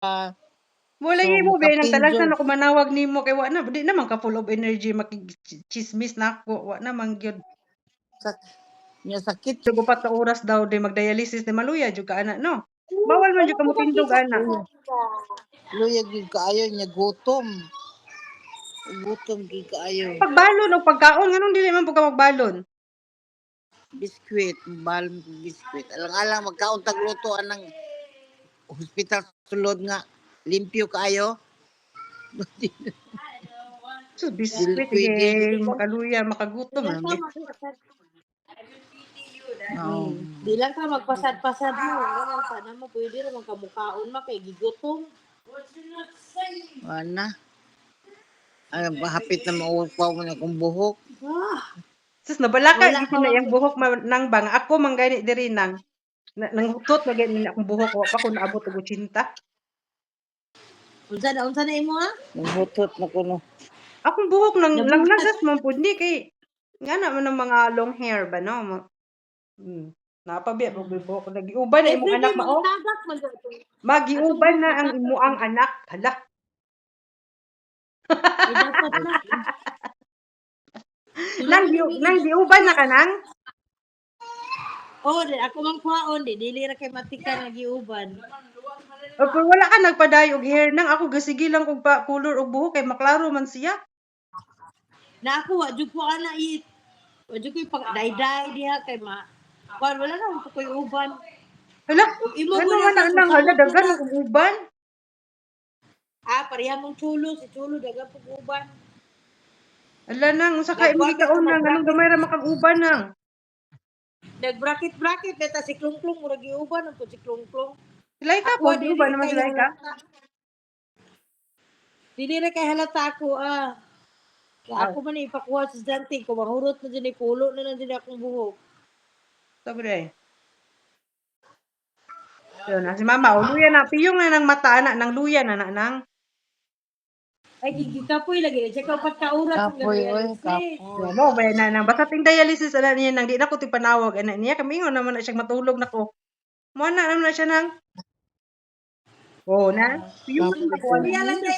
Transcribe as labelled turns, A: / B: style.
A: Wala
B: So,
A: mo be nang talasan
B: makapinjong.
A: ako manawag nimo kay wa na di naman ka full of energy makichismis nako wa naman gyud.
B: Nya sakit.
A: Sugo pa ta oras daw di mag-dialysis di maluya jud ka ana no. Bawal man jud ka motindog ana.
B: Luyag gyud kaayo nya gutom. Gutom gyud kaayo.
A: Pagbalon og pagkaon nganong dili man pud ka magbalon?
B: Biskwit, balon biskwit. Alang-alang magkaon tag luto anang hospital sulod nga limpyo kaayo.
A: Sus
B: Dili
A: biskwit
B: pwede.
A: makaluya makagutom
C: Di
A: lang
C: lang
A: be.
C: ka magpasad.
B: Oo.
C: Di lang ka magpasad-pasad mo. Ganun pa na mo pwede naman ka mukaon ma kay gigutom.
B: Ana. Ay, hapit na maupaw mo na kong buhok.
C: Ah,
A: Sus nabalaka
C: wala
A: gid
C: pa
A: na
C: man.
A: iyang buhok nang bang ako man gani diri nang nanghutot na gani akong buhok wa pa ko naabot og 80.
C: Unsa na imo ha?
B: Nanghutot na ko no.
A: Akong buhok nang
C: Nabugtad.
A: langlagas man pud ni kay ngana man ang mga long hair ba no. Napabiya pag buhok ko nagiuban na imong
C: Everyday
A: anak
C: mo
A: mao.
C: itagak man dito. Atong
A: Magiuban
C: buhok
A: na ang
C: matagak.
A: imuang anak. Hala.
C: Ay dapat na.
A: Nang giuban na ka nang?
C: Oh, di ako man kuhaon di dili ra kay matika nga giuban.
A: O kung wala ka nagpadayo og hair nang ako gasige lang kog pa color og buhok kay maklaro man siya.
C: Na ako wa jud ko ana wa jud ko pag dayday diha kay wala na ko koy uban.
A: Hala,
C: Ug imo
A: ano
C: gud
A: man
C: sa
A: nang hala
C: susunod
A: daghan
C: na.
A: man kog uban.
C: Pareha mong si chulo daga pug uban.
A: Hala nang unsa kay imong
C: Nag-bracket
A: gikaon
C: na
A: nang anong gamay ra makag uban nang.
C: Nag-bracket beta si Klungklung murag giuban ang si Klungklung.
A: Silay ka
C: Ako
A: po, di
C: dili
A: uban naman
C: kay
A: silay ka.
C: halata. Dili ra kay halata ako Kaya
A: Aw,
C: ako man ipakuha sa dante ko mahurot na dyan pulo na dyan akong buhok.
A: sabi yun na si mama, o luya na, piyong na ng mata na, nang luya na nang.
C: Ay gigikapoy lagi check out pagka-oras ng
B: Kapoy, oy,
C: dialysis.
B: kapoy.
A: Mo ba na nang basta ting dialysis ana niya nang di na ko tipanawag ana niya kami ingon naman na siya matulog nako. Mo na naman na siya nang. Oh na, piyong
B: Kapoy.
A: na ko ana
C: Kuya
A: niya.
C: lang na